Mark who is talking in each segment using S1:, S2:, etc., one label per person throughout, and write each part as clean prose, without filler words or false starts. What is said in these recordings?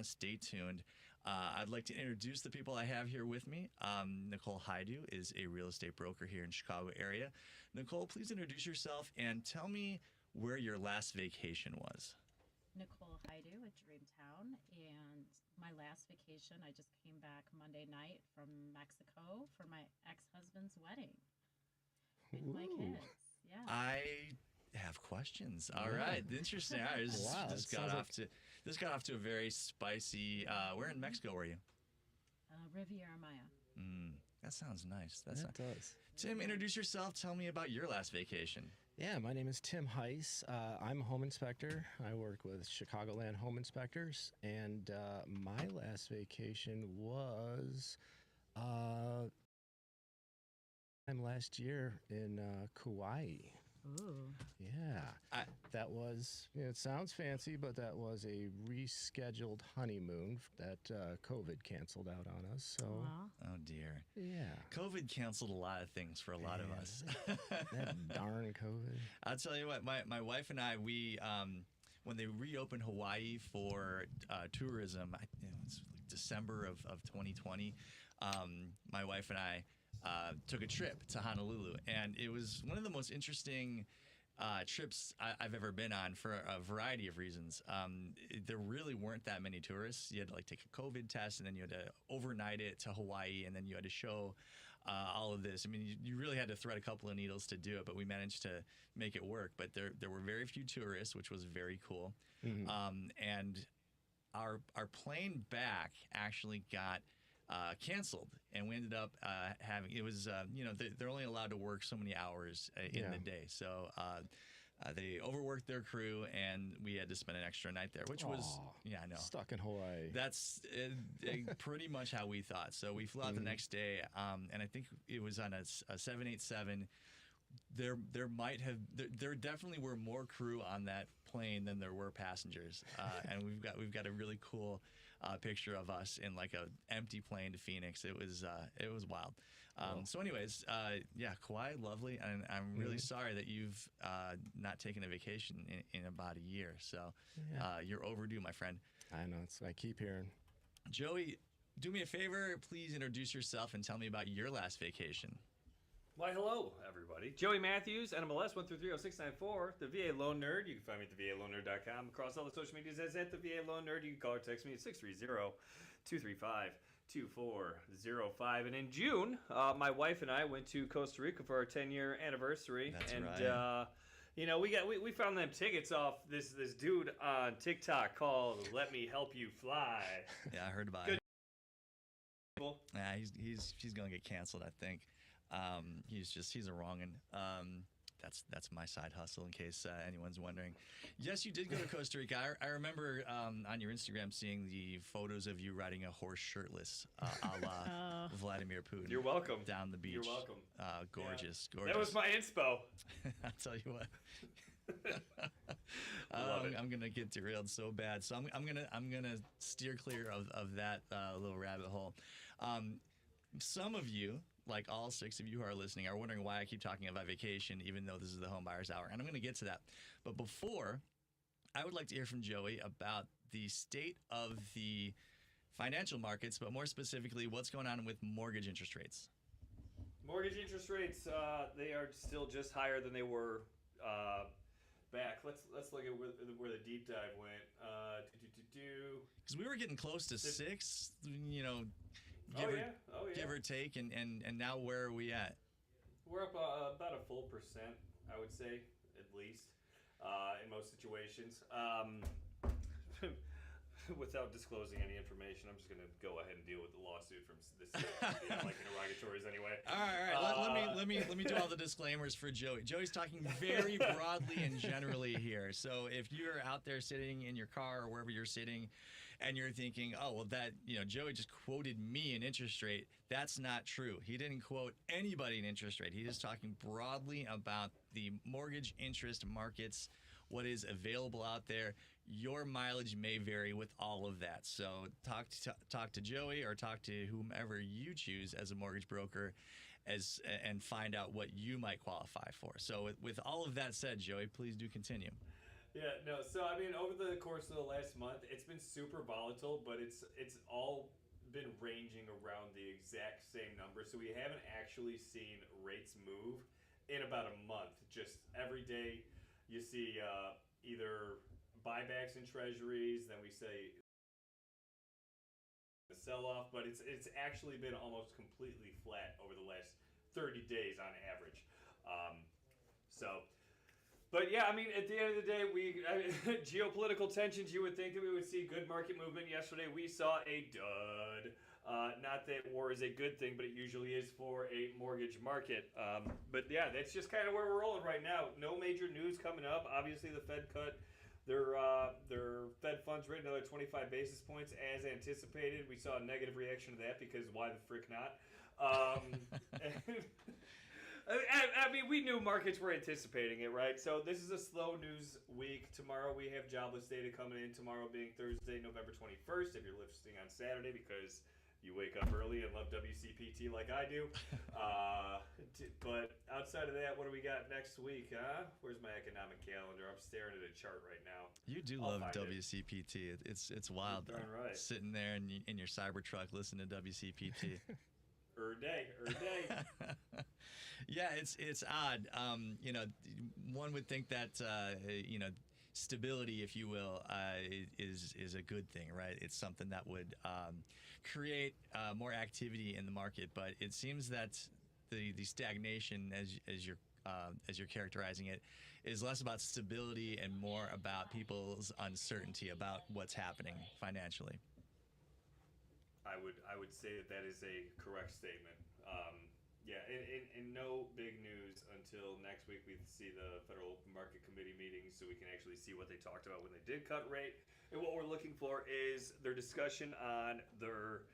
S1: Stay tuned. I'd like to introduce the people I have here with me. Nicole Hajdu is a real estate broker here in Chicago area. Nicole, please introduce yourself and tell me where your last vacation was.
S2: Nicole Hajdu at Dreamtown, and my last vacation, I just came back Monday night from Mexico for my ex-husband's wedding with my kids. Yeah.
S1: I have questions. All right, interesting. All right, this got off to a very spicy. Where in Mexico were you?
S2: Riviera Maya.
S1: That sounds nice.
S3: That does.
S1: Tim, introduce yourself. Tell me about your last vacation.
S3: Yeah, my name is Tim Heiss. I'm a home inspector. I work with Chicagoland Home Inspectors, and my last vacation was last year in Kauai.
S2: Ooh.
S3: Yeah, that was, it sounds fancy, but that was a rescheduled honeymoon that COVID canceled out on us. So,
S1: oh dear.
S3: Yeah.
S1: COVID canceled a lot of things for a lot of us.
S3: That darn COVID.
S1: I'll tell you what, my wife and I, we, when they reopened Hawaii for tourism, it was like December of 2020, my wife and I took a trip to Honolulu, and it was one of the most interesting trips I've ever been on for a variety of reasons. There really weren't that many tourists. You had to take a COVID test, and then you had to overnight it to Hawaii, and then you had to show all of this. I mean, you really had to thread a couple of needles to do it, but we managed to make it work. But there were very few tourists, which was very cool. Mm-hmm. And our plane back actually got canceled, and we ended up having, it was they're only allowed to work so many hours in the day, so they overworked their crew, and we had to spend an extra night there, which was I know,
S3: stuck in Hawaii.
S1: That's pretty much how we thought. So we flew out the next day, and I think it was on a 787. There definitely were more crew on that plane than there were passengers, and we've got a really cool picture of us in a empty plane to Phoenix. It was wild. So anyways, Kauai, lovely, and I'm really sorry that you've not taken a vacation in about a year. So you're overdue, my friend.
S3: I know, I keep hearing.
S1: Joey, do me a favor, please introduce yourself and tell me about your last vacation.
S4: Why, hello, everybody. Joey Mathews, NMLS 1330694, the VA Loan Nerd. You can find me at thevaloannerd.com. Across all the social medias as at the VA Loan Nerd. You can call or text me at 630-235-2405. And in June, my wife and I went to Costa Rica for our 10-year anniversary.
S1: That's
S4: right. We found them tickets off this dude on TikTok called Let Me Help You Fly.
S1: Yeah, I heard about it. Yeah, he's going to get canceled, I think. He's a wrong'un. That's my side hustle, in case anyone's wondering. Yes, you did go to Costa Rica. I remember on your Instagram seeing the photos of you riding a horse shirtless, a la Vladimir Putin.
S4: You're welcome.
S1: Down the beach.
S4: You're welcome.
S1: Gorgeous.
S4: That was my inspo.
S1: I'll tell you what. I'm gonna get derailed so bad. So I'm gonna steer clear of that little rabbit hole. Some of you, like all 6 of you who are listening, are wondering why I keep talking about vacation, even though this is the Home Buyers Hour, and I'm going to get to that. But before, I would like to hear from Joey about the state of the financial markets, but more specifically, what's going on with mortgage interest rates.
S4: Mortgage interest rates, they are still just higher than they were back. Let's look at where the deep dive went.
S1: Because we were getting close to 6, give or take, and now where are we at?
S4: We're up about a full %, I would say, at least, in most situations. Without disclosing any information, I'm just going to go ahead and deal with the lawsuit from this, interrogatories anyway.
S1: All right. Let me do all the disclaimers for Joey. Joey's talking very broadly and generally here. So if you're out there sitting in your car or wherever you're sitting, and you're thinking, oh well, that Joey just quoted me an interest rate. That's not true. He didn't quote anybody an interest rate. He's just talking broadly about the mortgage interest markets, what is available out there. Your mileage may vary with all of that. So talk to Joey or talk to whomever you choose as a mortgage broker and find out what you might qualify for. So with all of that said, Joey, please do continue.
S4: Yeah, no. So I mean, over the course of the last month, it's been super volatile, but it's all been ranging around the exact same number. So we haven't actually seen rates move in about a month. Just every day, you see either buybacks in treasuries, then we say the sell-off, but it's actually been almost completely flat over the last 30 days on average. So, but yeah, I mean, at the end of the day, geopolitical tensions. You would think that we would see good market movement. Yesterday, we saw a dud. Not that war is a good thing, but it usually is for a mortgage market. But yeah, that's just kind of where we're rolling right now. No major news coming up. Obviously, the Fed cut their Fed funds rate another 25 basis points as anticipated. We saw a negative reaction to that because why the frick not? I mean, we knew markets were anticipating it, right? So this is a slow news week. Tomorrow we have jobless data coming in. Tomorrow being Thursday, November 21st. If you're listening on Saturday because you wake up early and love WCPT like I do. But outside of that, what do we got next week, huh? Where's my economic calendar? I'm staring at a chart right now.
S1: You do love WCPT. It's wild.
S4: Right.
S1: Sitting there in your Cybertruck listening to WCPT.
S4: Day.
S1: Yeah, it's odd. One would think that stability, if you will, is a good thing, right? It's something that would create more activity in the market. But it seems that the stagnation, as you're characterizing it, is less about stability and more about people's uncertainty about what's happening financially.
S4: I would say that is a correct statement. Yeah, and no big news until next week. We see the Federal Open Market Committee meetings, so we can actually see what they talked about when they did cut rate. And what we're looking for is their discussion on their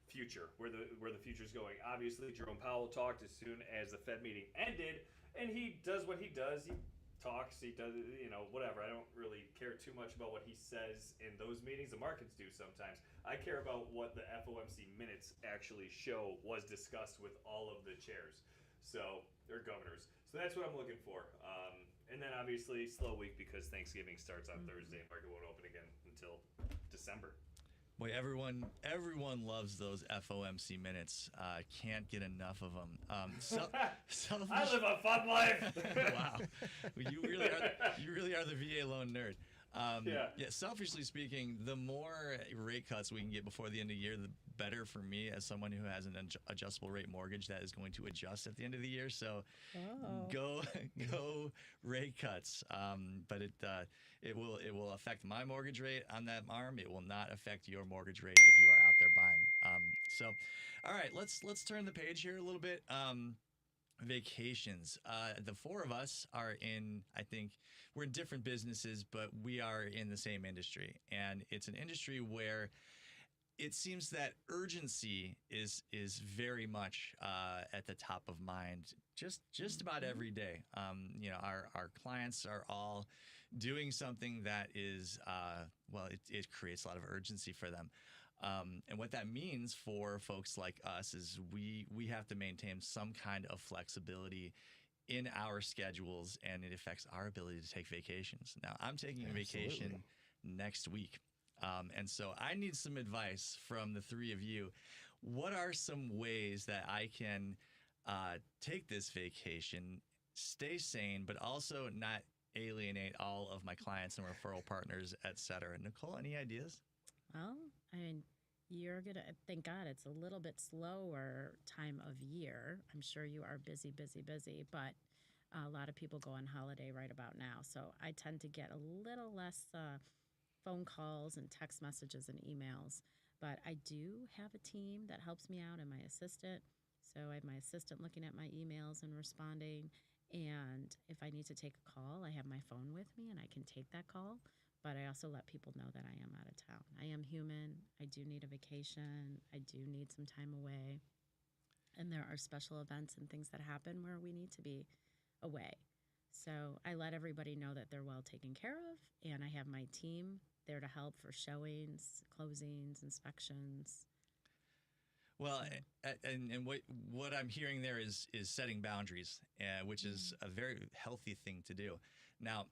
S4: future, where the future's going. Obviously, Jerome Powell talked as soon as the Fed meeting ended, and he does what he does. He talks, he does, whatever. I don't really care too much about what he says in those meetings. The markets do sometimes. I care about what the FOMC minutes actually show was discussed with all of the chairs, or governors. So that's what I'm looking for. And then obviously slow week because Thanksgiving starts on Thursday. Market won't open again until December.
S1: Boy, everyone loves those FOMC minutes. Can't get enough of them.
S4: I live a fun life.
S1: Wow, you really are the VA loan nerd. Yeah. Selfishly speaking, the more rate cuts we can get before the end of the year, the better for me as someone who has an adjustable rate mortgage that is going to adjust at the end of the year. So go rate cuts. But it will affect my mortgage rate on that arm. It will not affect your mortgage rate if you are out there buying. So, all right, let's turn the page here a little bit. Vacations. The four of us are we're in different businesses, but we are in the same industry. And it's an industry where it seems that urgency is very much at the top of mind just about every day. Our clients are all doing something that is, it creates a lot of urgency for them. And what that means for folks like us is we have to maintain some kind of flexibility in our schedules, and it affects our ability to take vacations. Now, I'm taking a vacation next week. And so I need some advice from the three of you. What are some ways that I can take this vacation, stay sane, but also not alienate all of my clients and referral partners, et cetera? Nicole, any ideas?
S2: Well, I mean, you're going to, thank God it's a little bit slower time of year. I'm sure you are busy, but a lot of people go on holiday right about now. So I tend to get a little less phone calls and text messages and emails. But I do have a team that helps me out and my assistant. So I have my assistant looking at my emails and responding. And if I need to take a call, I have my phone with me and I can take that call. But I also let people know that I am out of town. I am human. I do need a vacation. I do need some time away. And there are special events and things that happen where we need to be away. So I let everybody know that they're well taken care of. And I have my team there to help for showings, closings, inspections.
S1: Well, and what I'm hearing there is setting boundaries, which is a very healthy thing to do. Now,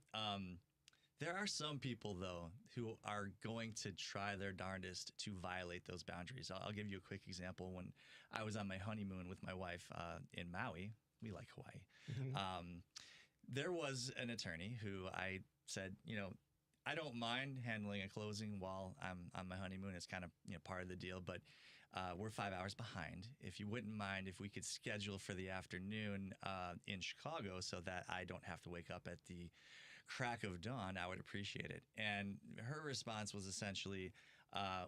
S1: There are some people, though, who are going to try their darndest to violate those boundaries. I'll give you a quick example. When I was on my honeymoon with my wife in Maui, we like Hawaii. There was an attorney who I said, I don't mind handling a closing while I'm on my honeymoon. It's kind of part of the deal, but we're 5 hours behind. If you wouldn't mind, if we could schedule for the afternoon in Chicago so that I don't have to wake up at the crack of dawn, I would appreciate it. And her response was essentially,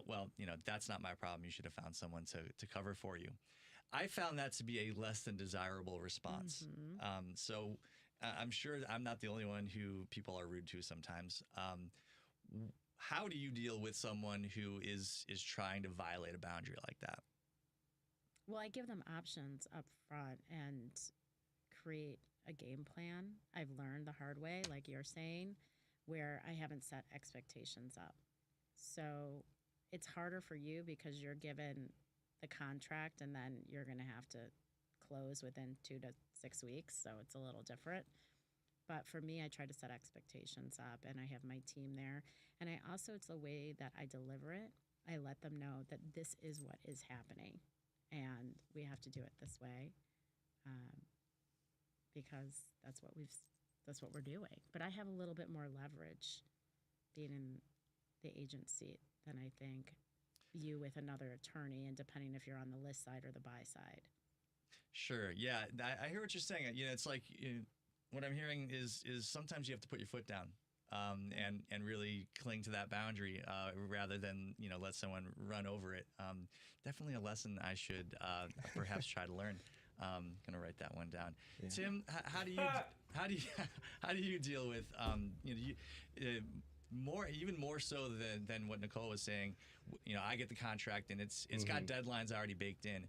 S1: well, that's not my problem. You should have found someone to cover for you. I found that to be a less than desirable response. So I'm sure I'm not the only one who people are rude to sometimes. How do you deal with someone who is trying to violate a boundary like that?
S2: Well, I give them options up front and create a game plan. I've learned the hard way, like you're saying, where I haven't set expectations up. So it's harder for you because you're given the contract and then you're going to have to close within 2 to 6 weeks. So it's a little different. But for me, I try to set expectations up and I have my team there. And I also, it's the way that I deliver it. I let them know that this is what is happening and we have to do it this way. Because that's what we're doing. But I have a little bit more leverage being in the agent seat than I think you with another attorney, and depending if you're on the list side or the buy side.
S1: Sure. Yeah, I hear what you're saying. It's like what I'm hearing is sometimes you have to put your foot down and really cling to that boundary rather than let someone run over it. Definitely a lesson I should perhaps try to learn. Gonna write that one down. Yeah. Tim, how do you deal with even more so than what Nicole was saying? I get the contract and it's got deadlines already baked in.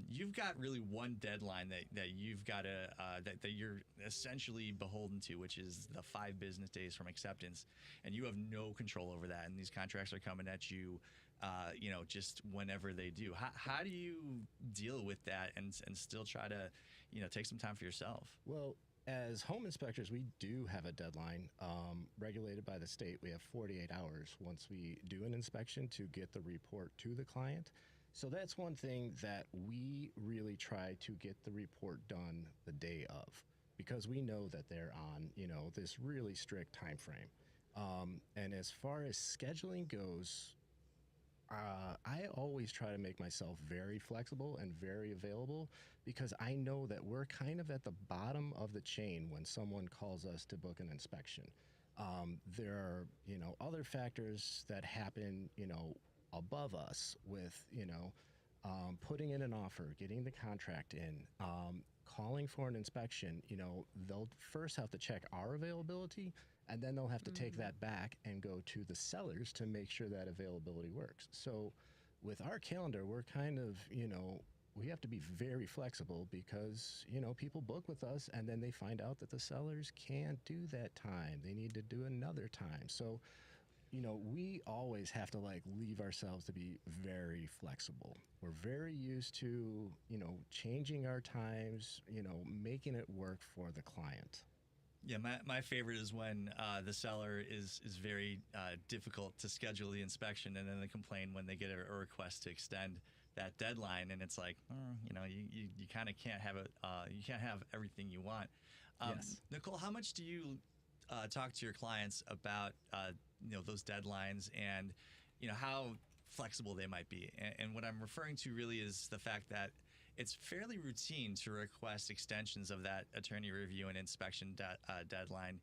S1: You've got really one deadline that you've got to that you're essentially beholden to, which is the 5 business days from acceptance, and you have no control over that. And these contracts are coming at you, just whenever they do. How do you deal with that and still try to, take some time for yourself?
S3: Well, as home inspectors, we do have a deadline regulated by the state. We have 48 hours once we do an inspection to get the report to the client. So that's one thing that we really try to get the report done the day of, because we know that they're on, this really strict time frame. And as far as scheduling goes, I always try to make myself very flexible and very available, because I know that we're kind of at the bottom of the chain when someone calls us to book an inspection. There are, other factors that happen, above us with, putting in an offer, getting the contract in, calling for an inspection. They'll first have to check our availability, and then they'll have to take that back and go to the sellers to make sure that availability works. So with our calendar, we're kind of, we have to be very flexible, because, people book with us and then they find out that the sellers can't do that time. They need to do another time. So we always have to leave ourselves to be very flexible. We're very used to, changing our times, making it work for the client.
S1: Yeah, my favorite is when the seller is very difficult to schedule the inspection, and then they complain when they get a request to extend that deadline, and it's like, you kind of can't have it. You can't have everything you want.
S3: Yes.
S1: Nicole, how much do you talk to your clients about those deadlines and how flexible they might be? And what I'm referring to really is the fact that it's fairly routine to request extensions of that attorney review and inspection deadline,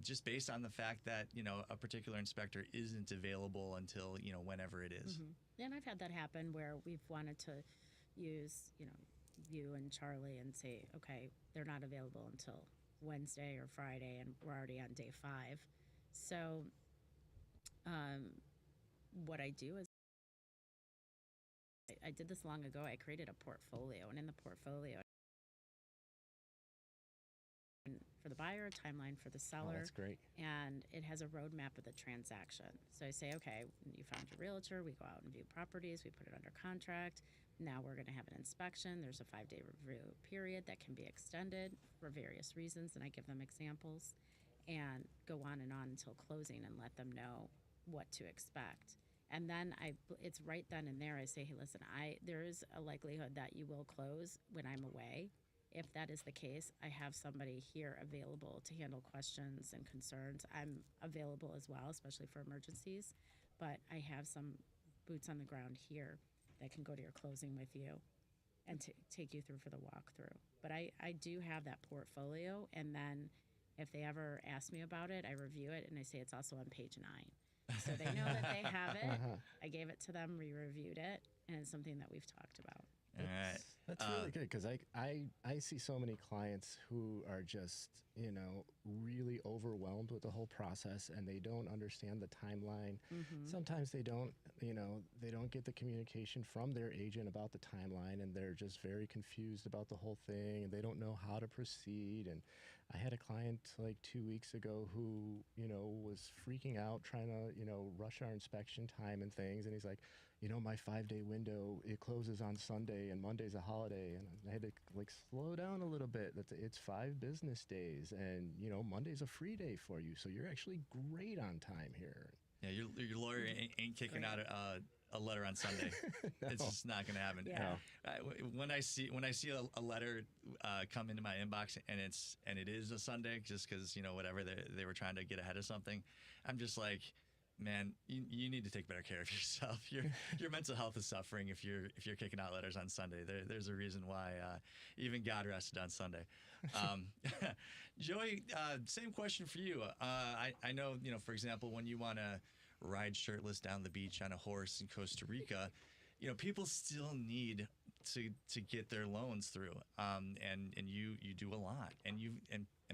S1: just based on the fact that a particular inspector isn't available until whenever it is.
S2: And I've had that happen where we've wanted to use you and Charlie and say, okay, they're not available until Wednesday or Friday, and we're already on day 5. So what I do is I did this long ago. I created a portfolio, and in the portfolio, for the buyer, a timeline for the seller.
S3: Oh, that's great.
S2: And it has a roadmap of the transaction. So I say, okay, you found your realtor. We go out and view properties. We put it under contract. Now we're going to have an inspection. There's a 5-day review period that can be extended for various reasons, and I give them examples. and go on until closing and let them know what to expect. And then it's right then and there I say, hey, listen, there is a likelihood that you will close when I'm away. If that is the case, I have somebody here available to handle questions and concerns. I'm available as well, especially for emergencies, but I have some boots on the ground here that can go to your closing with you and take you through for the walkthrough. But I do have that portfolio, and then if they ever ask me about it, I review it, and I say it's also on page 9. So they know that they have it. I gave it to them, we reviewed it, and it's something that we've talked about.
S1: All right.
S3: That's really good, because I see so many clients who are just, really overwhelmed with the whole process, and they don't understand the timeline. Sometimes they don't get the communication from their agent about the timeline, and they're just very confused about the whole thing, and they don't know how to proceed. And I had a client like 2 weeks ago who, was freaking out, trying to, rush our inspection time and things. And he's like, my 5-day window, it closes on Sunday and Monday's a holiday. And I had to slow down a little bit. It's 5 business days, and, Monday's a free day for you. So you're actually great on time here.
S1: Yeah, your lawyer ain't kicking out a letter on Sunday.
S3: No.
S1: It's just not going to happen.
S2: Yeah.
S1: When I see a letter come into my inbox and it is a Sunday, just because whatever they were trying to get ahead of something, I'm just like, man, you need to take better care of yourself. Your mental health is suffering if you're kicking out letters on Sunday. There's a reason why even God rested on Sunday. Joey, same question for you. I know, for example, when you want to ride shirtless down the beach on a horse in Costa Rica, people still need to get their loans through. And you do a lot, and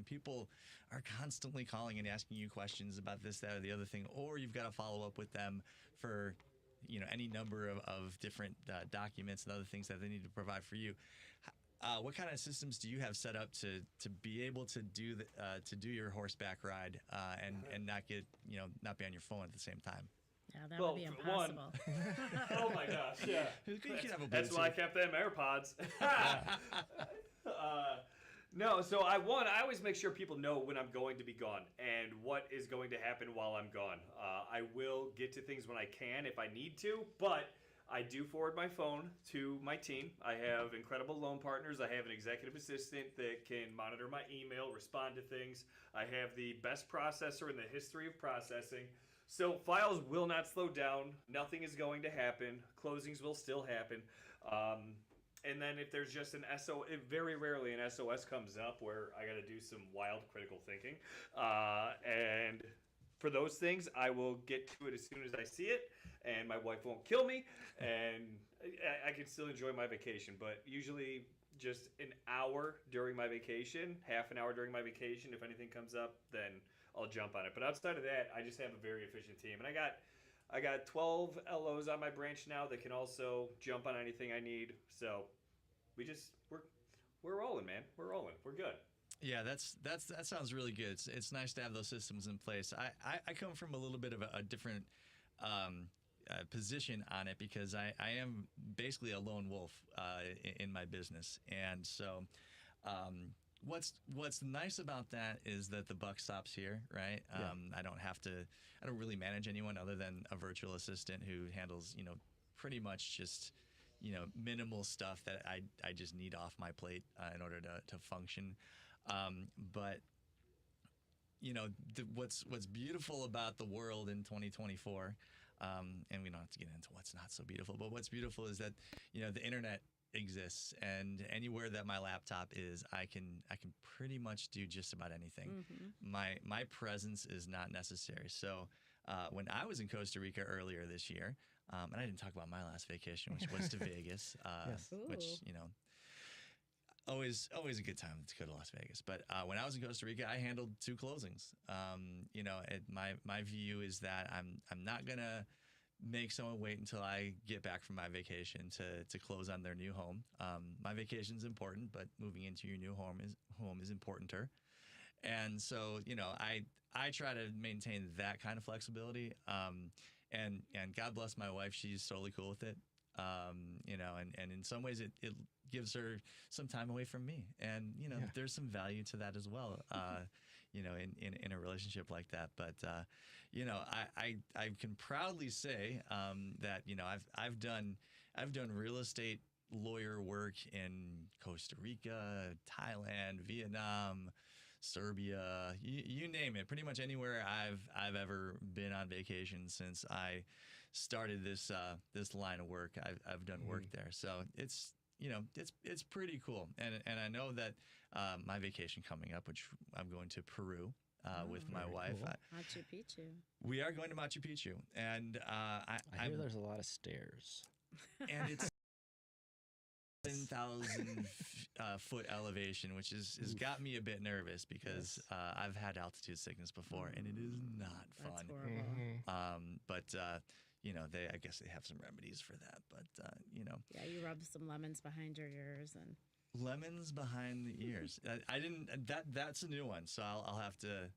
S1: people are constantly calling and asking you questions about this, that, or the other thing, or you've got to follow up with them for any number of different documents and other things that they need to provide for you. What kind of systems do you have set up to be able to do your horseback ride and not get not be on your phone at the same time?
S2: Yeah, that would be impossible.
S4: Oh my gosh, yeah.
S1: You could have a
S4: That's why I kept them AirPods. No, so I always make sure people know when I'm going to be gone and what is going to happen while I'm gone. I will get to things when I can if I need to, but I do forward my phone to my team. I have incredible loan partners. I have an executive assistant that can monitor my email, respond to things. I have the best processor in the history of processing. So files will not slow down. Nothing is going to happen. Closings will still happen. And then if there's just very rarely an SOS comes up where I got to do some wild critical thinking. And for those things, I will get to it as soon as I see it, and my wife won't kill me, and I can still enjoy my vacation. But usually just an hour during my vacation, half an hour during my vacation, if anything comes up, then I'll jump on it. But outside of that, I just have a very efficient team. And I got 12 LOs on my branch now that can also jump on anything I need. So we're rolling, man. We're rolling. We're good.
S1: Yeah, that sounds really good. It's nice to have those systems in place. I come from a little bit of a different position on it, because I am basically a lone wolf in my business, and so what's nice about that is that the buck stops here, right? I don't really manage anyone other than a virtual assistant who handles pretty much just minimal stuff that I just need off my plate in order to function. But what's beautiful about the world in 2024, and we don't have to get into what's not so beautiful, but what's beautiful is that the internet exists, and anywhere that my laptop is, I can pretty much do just about anything. My presence is not necessary. So when I was in Costa Rica earlier this year, and I didn't talk about my last vacation, which was to Vegas,
S3: Yes.
S1: which always a good time to go to Las Vegas. But when I was in Costa Rica, I handled 2 closings. My view is that I'm not gonna make someone wait until I get back from my vacation to close on their new home. My vacation's important, but moving into your new home is importanter. And so I try to maintain that kind of flexibility. And God bless my wife, she's totally cool with it. And in some ways it gives her some time away from me. And, there's some value to that as well. in a relationship like that. But I can proudly say that I've done real estate lawyer work in Costa Rica, Thailand, Vietnam, Serbia, you name it. Pretty much anywhere I've ever been on vacation since I started this line of work. I've done work there, so it's pretty cool. And I know that my vacation coming up, which I'm going to Peru with my wife.
S3: Cool.
S2: Machu Picchu.
S1: We are going to Machu Picchu, and
S3: I hear there's a lot of stairs.
S1: and it's 10,000 foot elevation, which has got me a bit nervous because I've had altitude sickness before, and it is not fun.
S2: That's horrible.
S1: But I guess they have some remedies for that. But
S2: Yeah, you rub some lemons behind your ears and.
S1: lemons behind the ears. I didn't. That's a new one. So I'll have to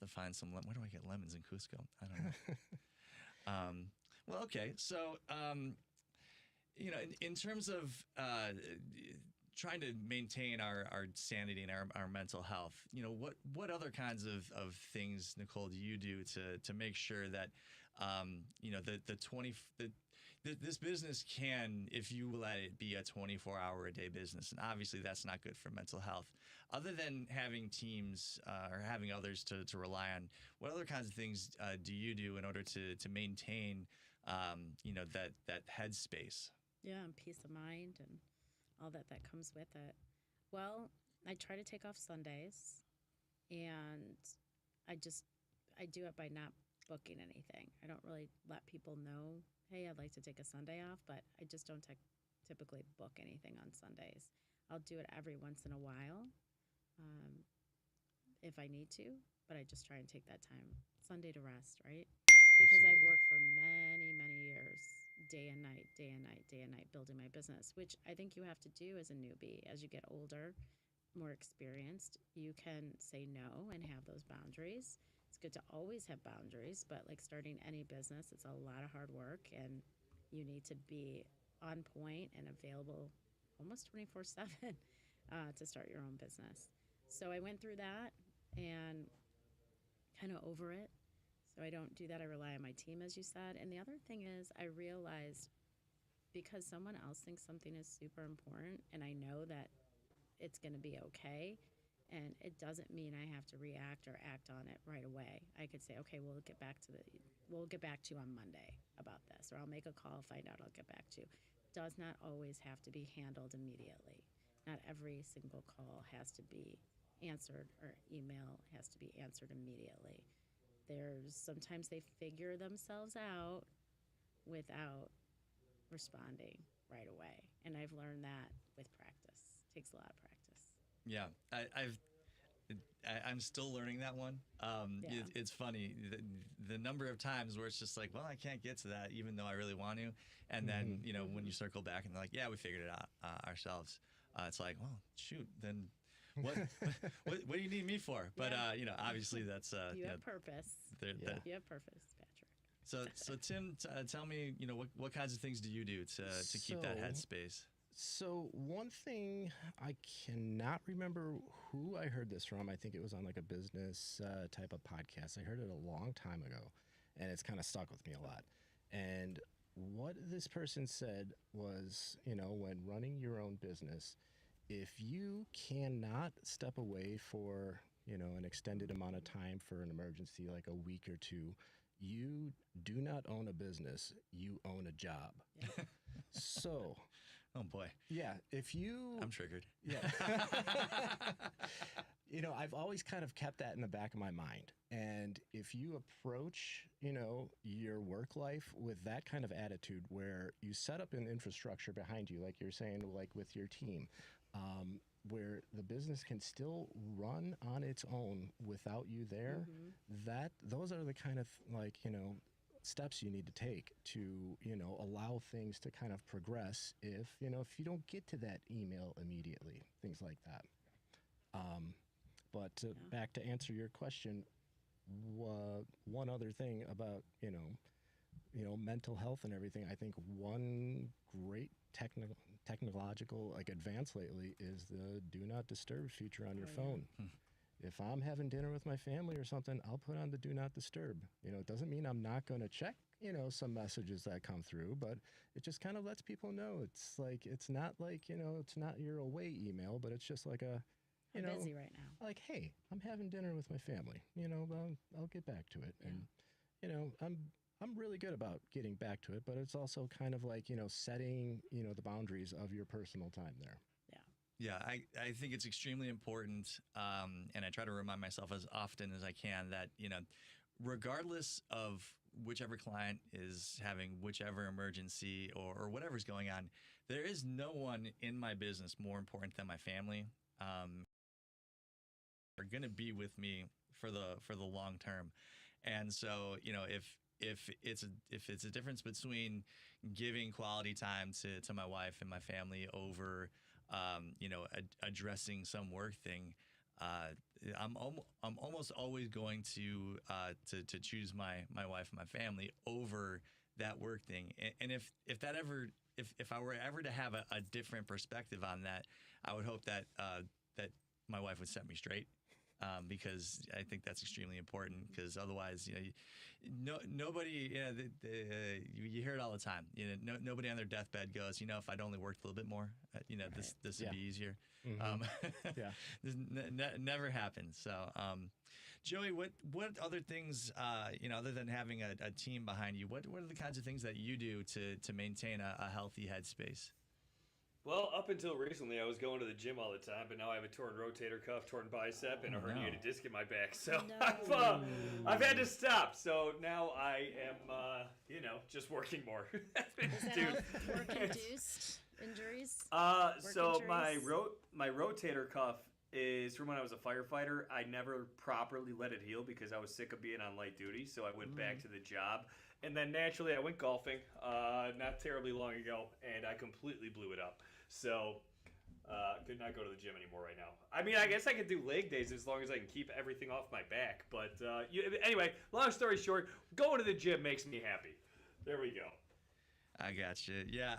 S1: find some. Where do I get lemons in Cusco? I don't know. Well, okay. So in terms of trying to maintain our sanity and our mental health, what other kinds of things, Nicole, do you do to make sure that this business can, if you let it be a 24-hour a day business, and obviously that's not good for mental health. Other than having teams or having others to rely on, what other kinds of things do you do in order to maintain that headspace?
S2: Yeah, and peace of mind and all that comes with it. Well, I try to take off Sundays, and I do it by not booking anything. I don't really let people know, hey, I'd like to take a Sunday off, but I just don't typically book anything on Sundays. I'll do it every once in a while if I need to, but I just try and take that time Sunday to rest, right? Because I've worked for many, many years, day and night, building my business, which I think you have to do as a newbie. As you get older, more experienced, you can say no and have those boundaries. It's good to always have boundaries, but like starting any business, it's a lot of hard work, and you need to be on point and available almost 24/7 to start your own business. So I went through that and kind of over it. So I don't do that. I rely on my team, as you said. And the other thing is I realized because someone else thinks something is super important and I know that it's going to be okay, and it doesn't mean I have to react or act on it right away. I could say, okay, we'll get back to you on Monday about this, or I'll make a call, find out, I'll get back to you. Does not always have to be handled immediately. Not every single call has to be answered or email has to be answered immediately. Sometimes they figure themselves out without responding right away. And I've learned that with practice. It takes a lot of practice.
S1: Yeah, I'm still learning that one. It's funny the number of times where it's just like, well, I can't get to that even though I really want to. And then when you circle back and they're like, yeah, we figured it out ourselves. It's like, well, shoot, then what do you need me for? But obviously that's
S2: you have purpose. You have purpose, Patrick.
S1: So Tim, tell me, what kinds of things do you do to keep that headspace?
S3: So one thing, I cannot remember who I heard this from. I think it was on like a business type of podcast. I heard it a long time ago, and it's kind of stuck with me a lot. And what this person said was, when running your own business, if you cannot step away for, an extended amount of time for an emergency, like a week or two, you do not own a business, you own a job. Yeah. So...
S1: Oh boy.
S3: Yeah, I'm
S1: triggered.
S3: Yeah. I've always kind of kept that in the back of my mind. And if you approach, your work life with that kind of attitude where you set up an infrastructure behind you, like you're saying, like with your team, where the business can still run on its own without you there, those are the kind of steps you need to take to, allow things to kind of progress if you don't get to that email immediately, things like that. But back to answer your question, one other thing about, mental health and everything, I think one great technological advance lately is the do not disturb feature on your phone. if I'm having dinner with my family or something, I'll put on the do not disturb. It doesn't mean I'm not going to check, some messages that come through, but it just kind of lets people know. It's like, it's not like, it's not your away email, but it's just like
S2: I'm busy right now.
S3: like, hey, I'm having dinner with my family, I'll get back to it.
S2: Yeah.
S3: And, I'm really good about getting back to it, but it's also kind of like, setting, the boundaries of your personal time there.
S1: Yeah, I think it's extremely important, and I try to remind myself as often as I can that, regardless of whichever client is having whichever emergency or whatever's going on, there is no one in my business more important than my family. Are going to be with me for the long term, and so if it's a difference between giving quality time to my wife and my family over addressing some work thing, I'm almost always going to choose my wife and my family over that work thing. And if I were ever to have a different perspective on that, I would hope that that my wife would set me straight. Because I think that's extremely important. Because otherwise, nobody, you hear it all the time. Nobody on their deathbed goes, if I'd only worked a little bit more, this would be easier.
S3: Mm-hmm. Yeah,
S1: this never happens. So, Joey, what other things, other than having a team behind you, what are the kinds of things that you do to maintain a healthy headspace?
S4: Well, up until recently, I was going to the gym all the time, but now I have a torn rotator cuff, torn bicep, and a herniated disc in my back. So I've had to stop. So now I am, just working more.
S2: Is that work-induced injuries?
S4: So
S2: injuries?
S4: my rotator cuff is from when I was a firefighter. I never properly let it heal because I was sick of being on light duty. So I went back to the job. And then naturally I went golfing not terribly long ago, and I completely blew it up. So could not go to the gym anymore right now. I mean, I guess I could do leg days as long as I can keep everything off my back. But anyway, long story short, going to the gym makes me happy. There we go.
S1: I gotcha. Yeah,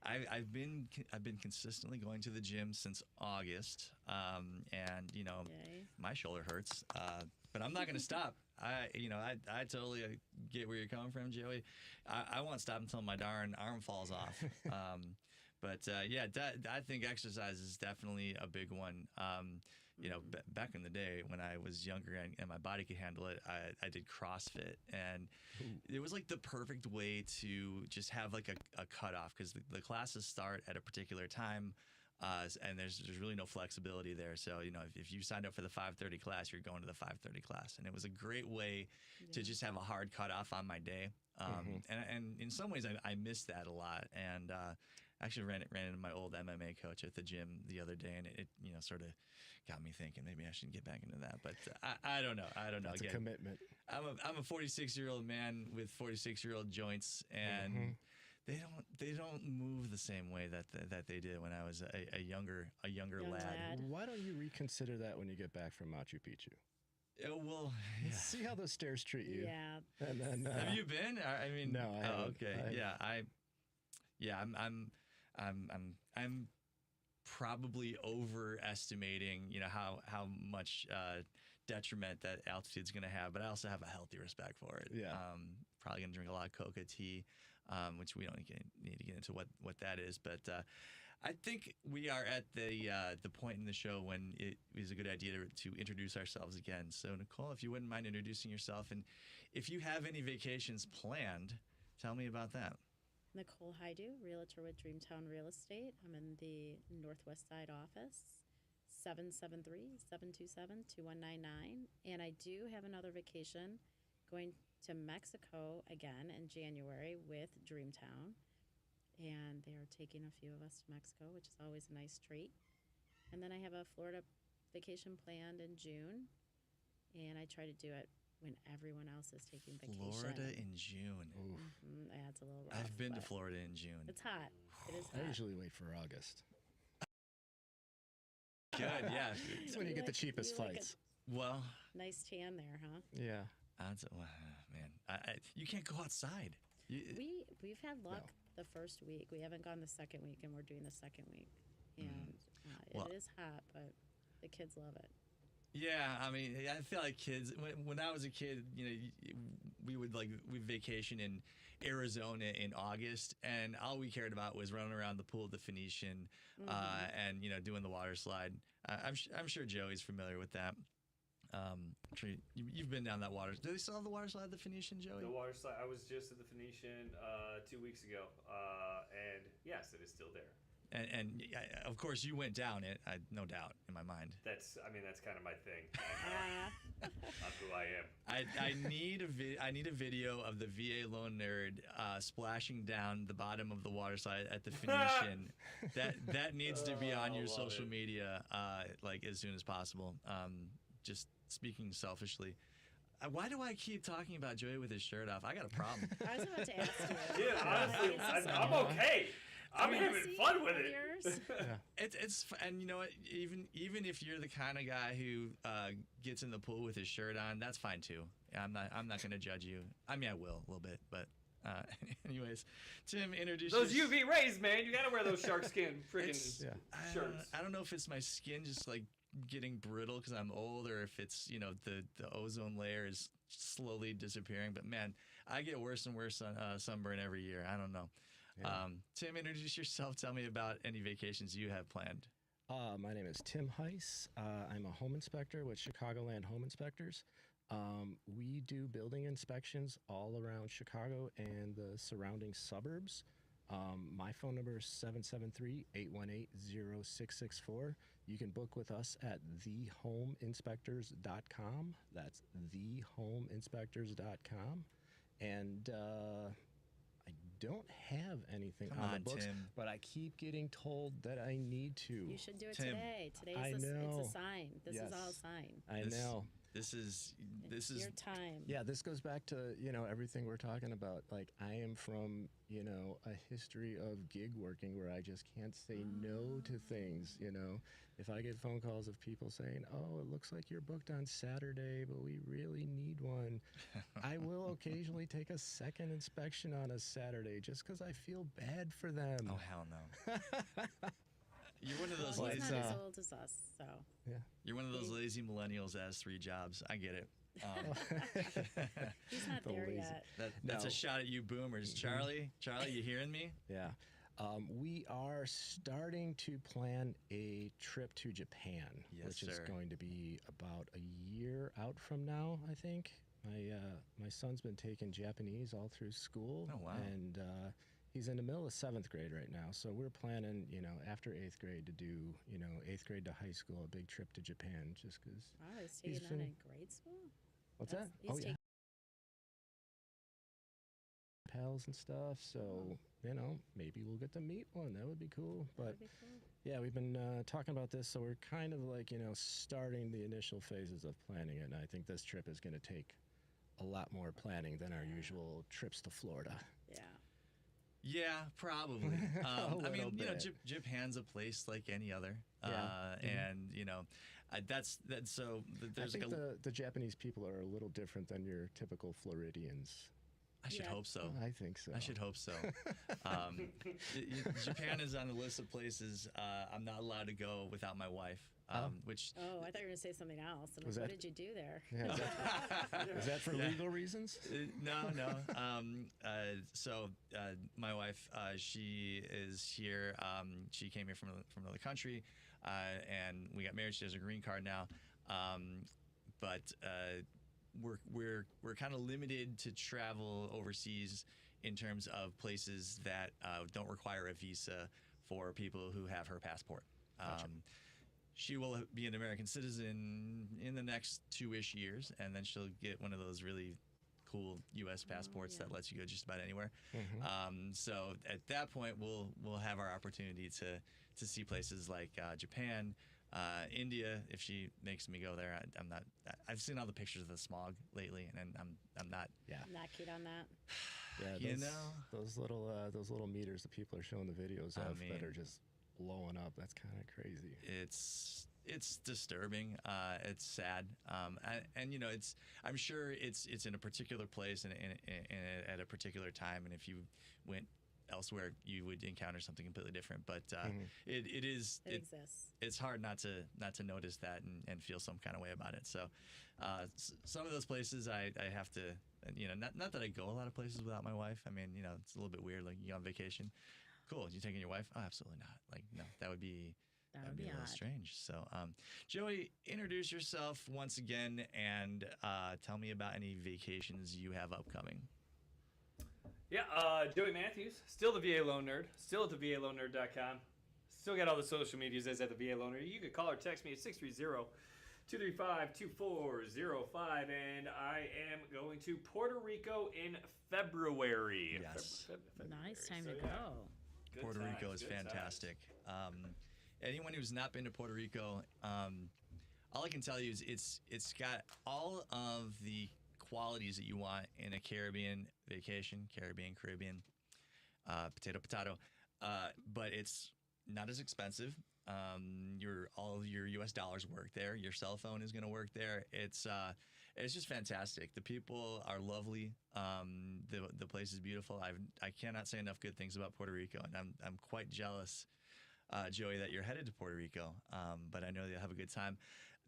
S1: I've been consistently going to the gym since August, and
S2: Yay.
S1: my shoulder hurts, but I'm not going to stop. I totally get where you're coming from, Joey. I won't stop until my darn arm falls off. But I think exercise is definitely a big one. Back in the day when I was younger and my body could handle it, I did CrossFit, and it was like the perfect way to just have like a cutoff, because the classes start at a particular time. And there's really no flexibility there. So, if you signed up for the 5:30 class, you're going to the 5:30 class. And it was a great way to just have a hard cutoff on my day. And in some ways, I missed that a lot. And I actually ran into my old MMA coach at the gym the other day, and it sort of got me thinking maybe I should get back into that. But I don't know.
S3: That's
S1: Again,
S3: a commitment.
S1: I'm a 46-year-old man with 46-year-old joints, and they don't move the same way that they did when I was a younger
S2: Young
S1: lad.
S3: Why don't you reconsider that when you get back from Machu Picchu?
S1: Well, yeah.
S3: See how those stairs treat you.
S2: Yeah.
S3: And then,
S1: Have you been? I mean,
S3: no. I haven't.
S1: Okay. I'm probably overestimating, how much detriment that altitude's going to have, but I also have a healthy respect for it.
S3: Yeah.
S1: Probably going to drink a lot of coca tea, which we don't need to get into what that is, but I think we are at the point in the show when it is a good idea to introduce ourselves again. So, Nicole, if you wouldn't mind introducing yourself, and if you have any vacations planned, tell me about that.
S2: Nicole Hajdu, realtor with Dreamtown Real Estate. I'm in the Northwest Side office, 773-727-2199. And I do have another vacation going to Mexico again in January with Dreamtown. And they are taking a few of us to Mexico, which is always a nice treat. And then I have a Florida vacation planned in June. And I try to do it when everyone else is taking vacation.
S1: Florida in June.
S2: Yeah, it's a little rough.
S1: I've been to
S2: but
S1: Florida in June.
S2: It's hot. It is
S3: I
S2: hot.
S3: usually wait for August.
S1: Good, yeah.
S3: It's when you get the cheapest
S2: you like
S3: flights.
S1: Well,
S2: Nice tan there, huh?
S3: Yeah.
S1: man, you can't go outside.
S2: We've had luck
S3: No.
S2: the first week. We haven't gone the second week, and we're doing the second week. And
S1: Well-
S2: it is hot, but the kids love it.
S1: Yeah, I mean, I feel like kids. When I was a kid, we vacation in Arizona in August, and all we cared about was running around the pool at the Phoenician, and doing the water slide. I'm sure Joey's familiar with that. I'm sure you've been down that water. Do they still have the water slide at the Phoenician, Joey?
S4: The water slide. I was just at the Phoenician 2 weeks ago, and yes, it is still there.
S1: And of course, you went down it. No doubt in my mind.
S4: That's kind of my thing. Not who I am.
S1: I need a video of the VA Lone Nerd splashing down the bottom of the water slide at the Phoenician. that needs to be on your social media like as soon as possible. Just speaking selfishly. Why do I keep talking about Joey with his shirt off? I got a problem.
S2: I was about to ask you.
S4: Dude, honestly, I'm okay. I'm having fun with it.
S1: It's and you know what? Even if you're the kind of guy who gets in the pool with his shirt on, that's fine too. I'm not going to judge you. I mean, I will a little bit, but anyways, Tim, introduce
S4: those UV rays, man. You got to wear those shark skin freaking shirts.
S1: I don't know if it's my skin just like getting brittle because I'm old, or if it's the ozone layer is slowly disappearing. But man, I get worse and worse sunburn every year. I don't know. Yeah. Tim, introduce yourself. Tell me about any vacations you have planned.
S3: My name is Tim Heiss. I'm a home inspector with Chicagoland Home Inspectors. We do building inspections all around Chicago and the surrounding suburbs. My phone number is 773-818-0664. You can book with us at thehomeinspectors.com. That's thehomeinspectors.com. And I don't have anything on the books,
S1: Tim.
S3: but I keep getting told that I need to.
S2: You should do it
S1: Tim.
S2: today. It's a sign. This is all a sign.
S3: I know.
S1: This is
S2: your time.
S3: Yeah, this goes back to, everything we're talking about. Like, I am from, a history of gig working where I just can't say no to things, If I get phone calls of people saying, oh, it looks like you're booked on Saturday, but we really need one, I will occasionally take a second inspection on a Saturday just because I feel bad for them.
S1: Oh, hell no. You're one of those
S2: He's
S1: lazy.
S2: not as old as us, so.
S3: Yeah.
S1: You're one of those lazy millennials that has 3 jobs. I get it.
S2: He's not there yet.
S1: That's a shot at you boomers. Charlie, you hearing me?
S3: Yeah. We are starting to plan a trip to Japan, which is going to be about a year out from now, I think. My son's been taking Japanese all through school.
S1: Oh, wow.
S3: And he's in the middle of 7th grade right now. So we're planning, after 8th grade to do, 8th grade to high school, a big trip to Japan just because.
S2: Wow, he's taking that in grade school?
S3: What's that?
S2: He's
S3: pals and stuff, so maybe we'll get to meet one. That would be cool. But yeah, we've been talking about this, so we're kind of like starting the initial phases of planning it, and I think this trip is going to take a lot more planning than our usual trips to Florida.
S1: Yeah, probably. I mean, Japan's a place like any other, and that's so. There's
S3: I think the Japanese people are a little different than your typical Floridians.
S1: I should hope so.
S3: I think so.
S1: I should hope so. Japan is on the list of places I'm not allowed to go without my wife. Which
S2: I thought you were going to say something else. And what did you do there?
S3: Yeah, is that for legal reasons?
S1: No. So my wife, she is here. She came here from another country, and we got married. She has a green card now, but we're kind of limited to travel overseas in terms of places that don't require a visa for people who have her passport.
S3: Gotcha.
S1: She will be an American citizen in the next 2-ish years, and then she'll get one of those really cool U.S. passports that lets you go just about anywhere.
S3: Mm-hmm.
S1: So at that point, we'll have our opportunity to see places like Japan, India. If she makes me go there, I'm not. I've seen all the pictures of the smog lately, and I'm not.
S3: Yeah.
S2: Not keen on that.
S3: Yeah, those little meters that people are showing the videos of that are just blowing up. That's kind of crazy.
S1: It's disturbing. It's sad. And it's. I'm sure it's in a particular place and at a particular time. And if you went elsewhere you would encounter something completely different. But it
S2: exists.
S1: It's hard not to notice that and feel some kind of way about it. So some of those places I have to, not that I go a lot of places without my wife. I mean, it's a little bit weird. Like, you go on vacation, cool. You taking your wife? Oh, absolutely not. Like, no, that would be a little strange. So, Joey, introduce yourself once again and tell me about any vacations you have upcoming.
S4: Yeah, Joey Mathews, still the VA Loan Nerd, still at the VALoanNerd.com. Still got all the social medias as at the VA Loan Nerd. You can call or text me at 630-235-2405, and I am going to Puerto Rico in February.
S1: Yes.
S2: Nice time
S4: So,
S2: to
S4: yeah.
S2: go.
S4: Good
S1: Puerto
S4: times,
S1: Rico is
S4: good
S1: fantastic. Anyone who's not been to Puerto Rico, all I can tell you is it's got all of the qualities that you want in a Caribbean vacation, Caribbean, potato, but it's not as expensive. All of your U.S. dollars work there. Your cell phone is going to work there. It's just fantastic. The people are lovely. The place is beautiful. I cannot say enough good things about Puerto Rico, and I'm quite jealous, Joey, that you're headed to Puerto Rico. But I know you'll have a good time.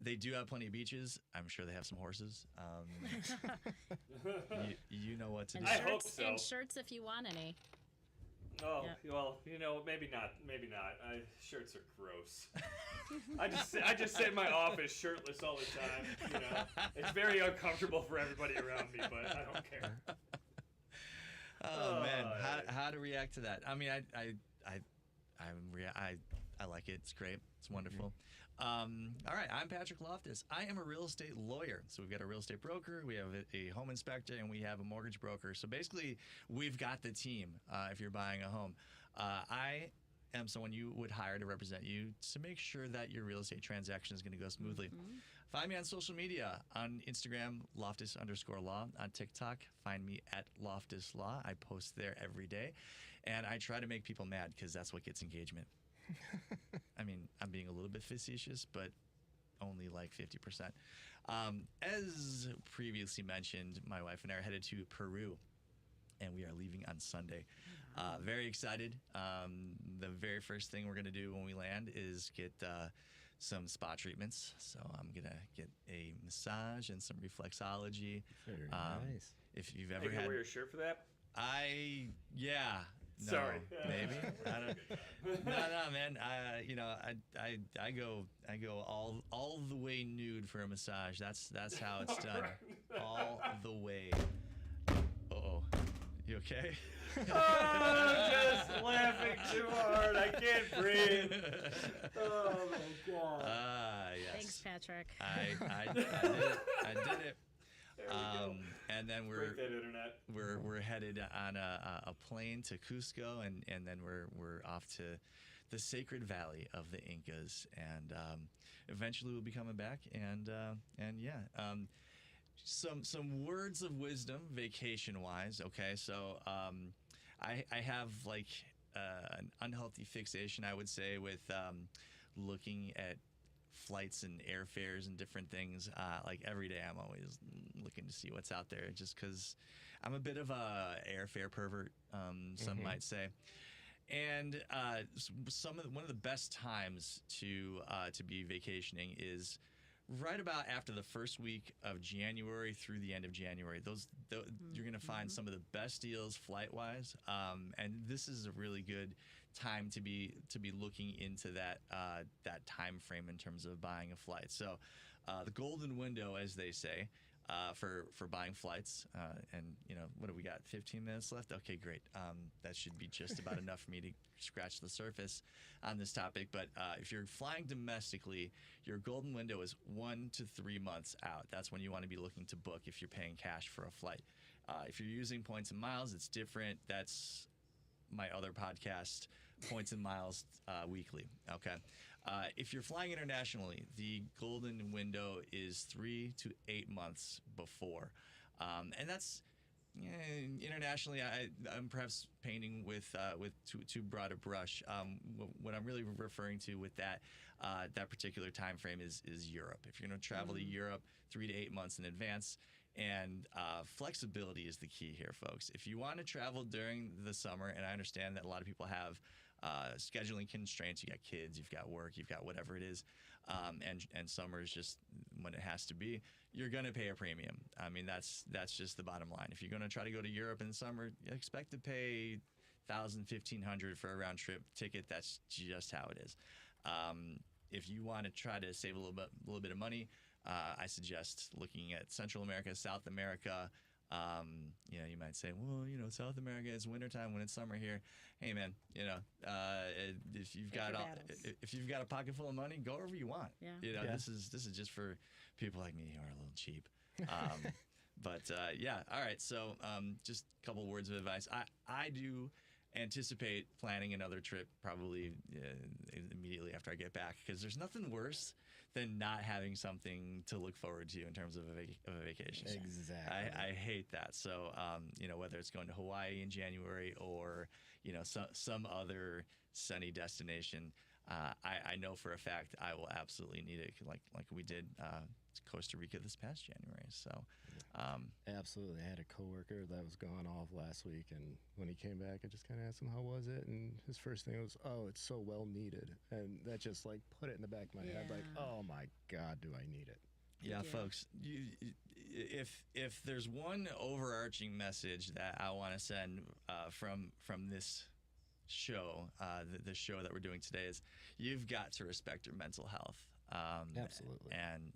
S1: They do have plenty of beaches. I'm sure they have some horses. You know what to do.
S4: I hope so.
S2: And shirts if you want any.
S4: Oh,
S2: Yep.
S4: well, maybe not. Shirts are gross. I just sit in my office shirtless all the time. It's very uncomfortable for everybody around me, but I don't care.
S1: Oh man, how to react to that? I mean, I like it. It's great. It's wonderful. All right, I'm Patrick Loftus. I am a real estate lawyer. So we've got a real estate broker, we have a home inspector, and we have a mortgage broker. So basically, we've got the team if you're buying a home. I am someone you would hire to represent you to make sure that your real estate transaction is going to go smoothly. Find me on social media, on Instagram, Loftus_law. On TikTok, find me at Loftus Law. I post there every day, and I try to make people mad because that's what gets engagement. I mean, I'm being a little bit facetious, but only like 50%. As previously mentioned, my wife and I are headed to Peru, and we are leaving on Sunday. Very excited. The very first thing we're going to do when we land is get some spa treatments. So I'm going to get a massage and some reflexology.
S3: Very nice.
S1: If you've
S4: Are
S1: ever
S4: you gonna
S1: had...
S4: wear your shirt for that?
S1: Yeah. No,
S4: Sorry.
S1: Maybe. I don't. No, man. I go all the way nude for a massage. That's how it's done. All the way. Uh-oh. You okay?
S4: I'm just laughing too hard. I can't breathe. Oh my god.
S1: Yes.
S2: Thanks, Patrick.
S1: I did it. I did it.
S4: There we go.
S1: And then
S4: Break that internet.
S1: we're headed on a plane to Cusco, and then we're off to the sacred valley of the Incas, and eventually we'll be coming back, and some words of wisdom vacation wise. Okay, so I have like an unhealthy fixation, I would say, with looking at flights and airfares and different things. Like every day I'm always looking to see what's out there, just because I'm a bit of a airfare pervert, some might say. And one of the best times to be vacationing is right about after the first week of January through the end of January. You're going to find some of the best deals flight wise, and this is a really good time to be looking into that time frame in terms of buying a flight. So the golden window, as they say, for buying flights, and what do we got, 15 minutes left? Okay, great. That should be just about enough for me to scratch the surface on this topic. But if you're flying domestically, your golden window is 1 to 3 months out. That's when you want to be looking to book if you're paying cash for a flight. If you're using points and miles, it's different. That's my other podcast, Points and Miles Weekly. Okay. If you're flying internationally, the golden window is 3 to 8 months before. And that's internationally, I'm perhaps painting with too broad a brush. What I'm really referring to with that particular time frame is Europe. If you're going to travel to Europe 3 to 8 months in advance, And flexibility is the key here, folks. If you want to travel during the summer, and I understand that a lot of people have scheduling constraints, you got kids, you've got work, you've got whatever it is, and summer is just when it has to be, you're going to pay a premium. I mean, that's just the bottom line. If you're going to try to go to Europe in the summer, you expect to pay $1,000, $1,500 for a round trip ticket. That's just how it is. If you want to try to save a little bit of money, I suggest looking at Central America, South America. You might say, well, South America, it's wintertime when it's summer here. Hey, man, if you've got a pocket full of money, go wherever you want.
S2: Yeah.
S1: This is just for people like me who are a little cheap. All right. So just a couple words of advice. I do anticipate planning another trip probably immediately after I get back, because there's nothing worse than not having something to look forward to in terms of a vacation.
S3: Exactly.
S1: I hate that. So, whether it's going to Hawaii in January or, some other sunny destination, I know for a fact I will absolutely need it, like we did Costa Rica this past January. So,
S3: absolutely. I had a coworker that was gone off last week, and when he came back, I just kind of asked him, how was it? And his first thing was, oh, it's so well needed. And that just put it in the back of my head, oh my God, do I need it?
S1: Yeah, folks, if there's one overarching message that I want to send from this show, the show that we're doing today, is you've got to respect your mental health.
S3: Absolutely.
S1: And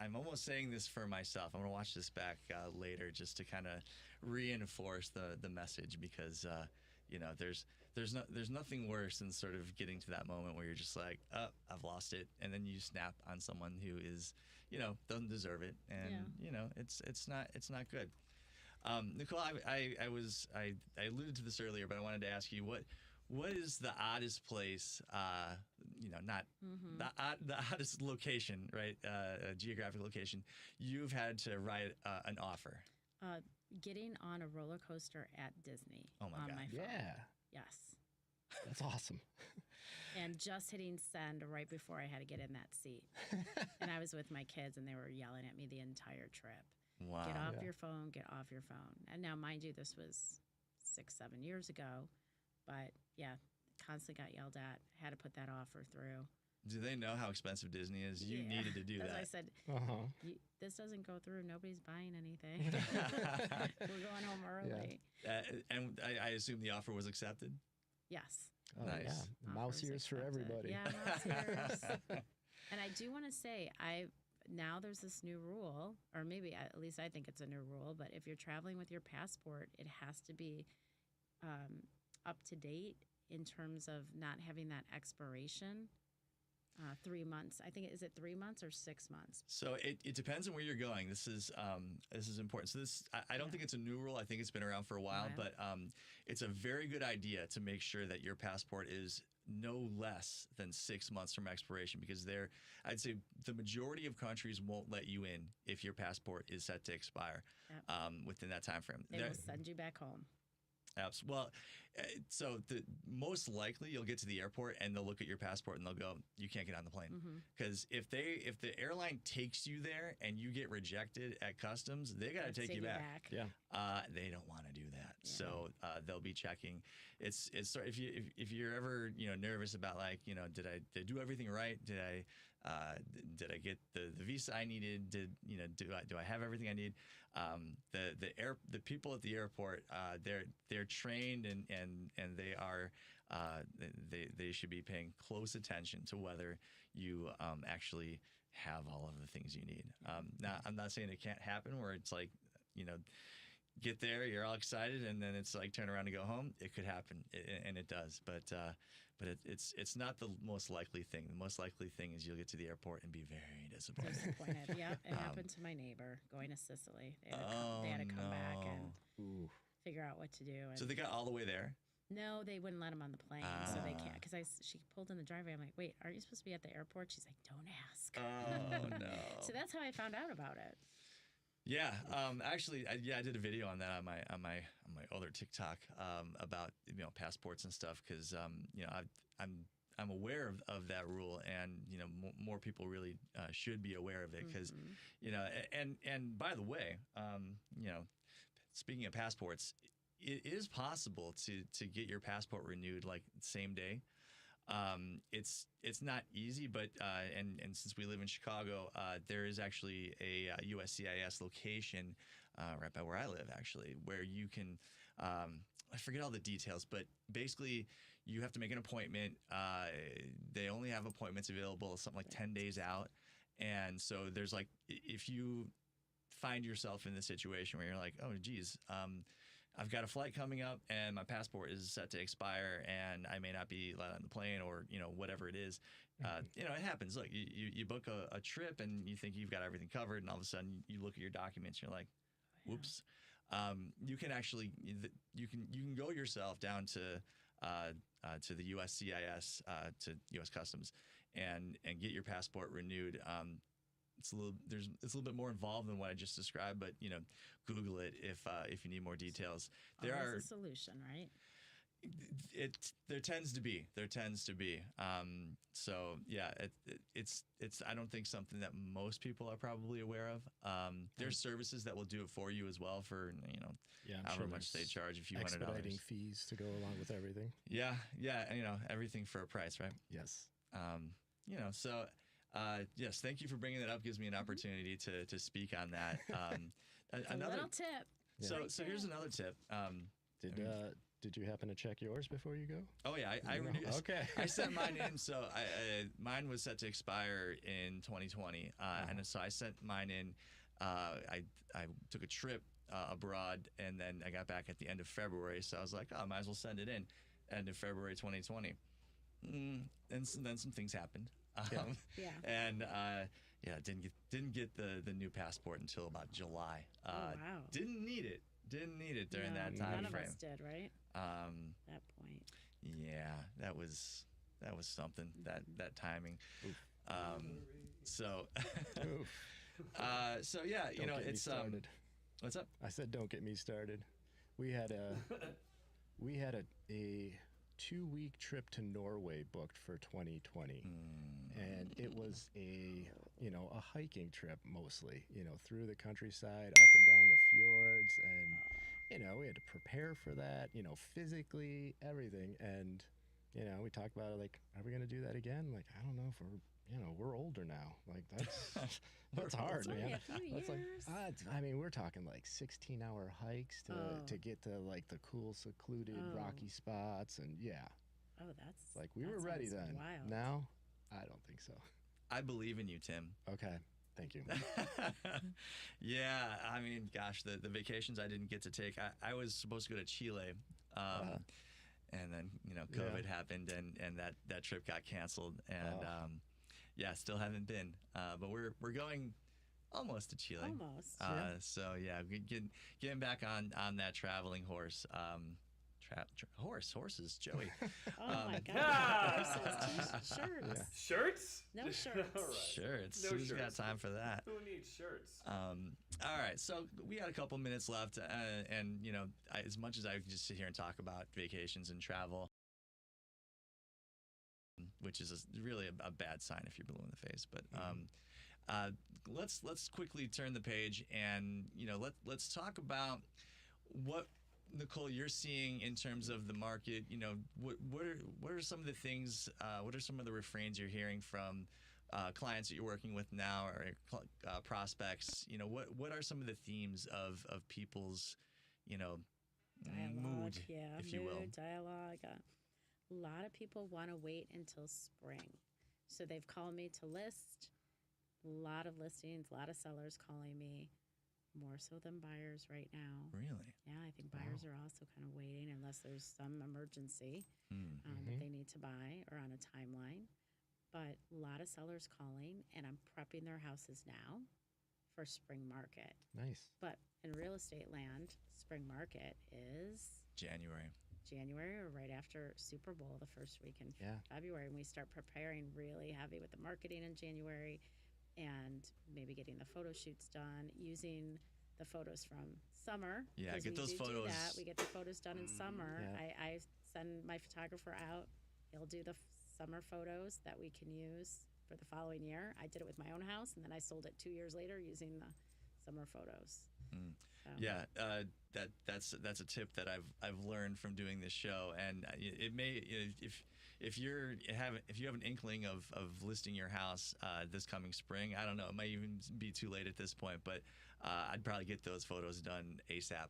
S1: I'm almost saying this for myself. I'm gonna watch this back later just to kind of reinforce the message, because there's nothing worse than sort of getting to that moment where you're just like, oh, I've lost it, and then you snap on someone who is doesn't deserve it, and it's not good. Nicole, I alluded to this earlier, but I wanted to ask you what is the oddest place, not the oddest location, right? Geographic location you've had to write an offer?
S2: Getting on a roller coaster at Disney.
S1: Oh my God.
S2: My phone.
S3: Yeah.
S2: Yes.
S3: That's awesome.
S2: And just hitting send right before I had to get in that seat. And I was with my kids, and they were yelling at me the entire trip.
S1: Wow.
S2: Get off your phone, get off your phone. And now, mind you, this was 6-7 years ago. But yeah, constantly got yelled at. Had to put that offer through.
S1: Do they know how expensive Disney is? You needed to do that.
S2: As I said, this doesn't go through. Nobody's buying anything. We're going home early.
S1: Yeah. And I assume the offer was accepted?
S2: Yes.
S3: Oh,
S1: Nice.
S3: Yeah. Mouse ears for everybody.
S2: Yeah, mouse ears. And I do want to say, now there's this new rule, or maybe at least I think it's a new rule, but if you're traveling with your passport, it has to be up to date in terms of not having that expiration. 3 months. I think, is it 3 months or 6 months?
S1: So it depends on where you're going. This is important. So I don't think it's a new rule. I think it's been around for a while, but it's a very good idea to make sure that your passport is no less than 6 months from expiration, because I'd say the majority of countries won't let you in if your passport is set to expire within that time frame.
S2: They will send you back home.
S1: Well, so most likely you'll get to the airport and they'll look at your passport and they'll go, you can't get on the plane. Because if the airline takes you there and you get rejected at customs, they got to take you back.
S3: Yeah.
S1: They don't want to do that. Yeah. So they'll be checking. It's sort of, if you're ever nervous about did I do everything right? Did I get the visa I needed? Do I have everything I need? The people at the airport, they're trained and they are they should be paying close attention to whether you actually have all of the things you need. Now, I'm not saying it can't happen where it's get there, you're all excited, and then it's turn around and go home. It could happen, and it does. But it's not the most likely thing. The most likely thing is you'll get to the airport and be very disappointed.
S2: Yeah, it happened to my neighbor going to Sicily. They had to come back and figure out what to do. And
S1: so they got all the way there?
S2: No, they wouldn't let him on the plane, so they can't. Because she pulled in the driveway. I'm like, wait, aren't you supposed to be at the airport? She's like, don't ask.
S1: Oh no!
S2: So that's how I found out about it.
S1: Yeah, actually, I did a video on that on my other TikTok about passports and stuff, because I'm aware of that rule, and more people really should be aware of it because and by the way, speaking of passports, it is possible to get your passport renewed like same day. It's not easy, but and since we live in Chicago, there is actually a USCIS location right by where I live, actually, where you can. I forget all the details, but basically you have to make an appointment. They only have appointments available something like 10 days out, and so there's like if you find yourself in the situation where you're like, oh geez, I've got a flight coming up and my passport is set to expire and I may not be let on the plane or, whatever it is. It happens. Look, you book a trip and you think you've got everything covered and all of a sudden you look at your documents and you're like, whoops. You can actually, you can go yourself down to the USCIS, to US Customs and get your passport renewed. It's a little bit more involved than what I just described, but Google it if you need more details. There
S2: Always a solution, right?
S1: There tends to be. So yeah, it's I don't think something that most people are probably aware of. There's services that will do it for you as well for however much they charge, a few $100.
S3: Expediting fees to go along with everything.
S1: Yeah, everything for a price, right?
S3: Yes.
S1: So. Yes, thank you for bringing that up. Gives me an opportunity to speak on that.
S2: Another little tip.
S1: So here's another tip.
S3: Did you happen to check yours before you go?
S1: Oh yeah, I renewed.
S3: Okay.
S1: I sent mine in. So mine was set to expire in 2020, and so I sent mine in. I took a trip abroad, and then I got back at the end of February. So I was like, oh, I might as well send it in. End of February 2020, and then some things happened. And didn't get the new passport until about July.
S2: Wow.
S1: Didn't need it during that time
S2: none
S1: frame.
S2: Of us did, right? That point.
S1: Yeah, that was something, that timing. So so yeah, it's what's up?
S3: I said don't get me started. We had a 2-week trip to Norway booked for 2020, and it was a hiking trip mostly, through the countryside, up and down the fjords, and we had to prepare for that, physically, everything, and we talked about it like, are we gonna do that again? Like, I don't know if we're older now. Like that's hard, man. That's like, we're talking like 16-hour hikes to get to like the cool, secluded, rocky spots, and
S2: that's
S3: like we were ready then.
S2: Wild.
S3: Now, I don't think so.
S1: I believe in you, Tim.
S3: Okay, thank you.
S1: Yeah, gosh, the vacations I didn't get to take. I was supposed to go to Chile. And then COVID happened, and that trip got canceled, and still haven't been. But we're going almost to Chile.
S2: Almost.
S1: So yeah, getting back on that traveling horse. Horses, Joey.
S2: My God! Horses, shirts.
S4: Shirts?
S2: No shirts.
S4: All right.
S1: Shirts.
S4: No
S1: Who's
S4: shirts.
S1: got time for that?
S4: Who needs shirts?
S1: All right, so we got a couple minutes left, and as much as I could just sit here and talk about vacations and travel, which is really a bad sign if you're blue in the face, but let's quickly turn the page and let's talk about what, Nicole, you're seeing in terms of the market. What are some of the things? What are some of the refrains you're hearing from clients that you're working with now, or prospects? What are some of the themes of people's mood, if you will?
S2: Dialogue. A lot of people want to wait until spring, so they've called me to list. A lot of listings, a lot of sellers calling me. More so than buyers right now.
S1: Really?
S2: Yeah, I think buyers are also kind of waiting unless there's some emergency that they need to buy or on a timeline. But a lot of sellers calling, and I'm prepping their houses now for spring market.
S3: Nice.
S2: But in real estate land, spring market is
S1: January
S2: or right after Super Bowl, the first week in February, and we start preparing really heavy with the marketing in January. And maybe getting the photo shoots done, using the photos from summer.
S1: Yeah, get those photos.
S2: We get the photos done in summer. I send my photographer out. He'll do the summer photos that we can use for the following year. I did it with my own house, and then I sold it 2 years later using the summer photos. So.
S1: Yeah, that's a tip that I've learned from doing this show, and it may, if you have an inkling of listing your house this coming spring, I don't know, it might even be too late at this point, but I'd probably get those photos done ASAP.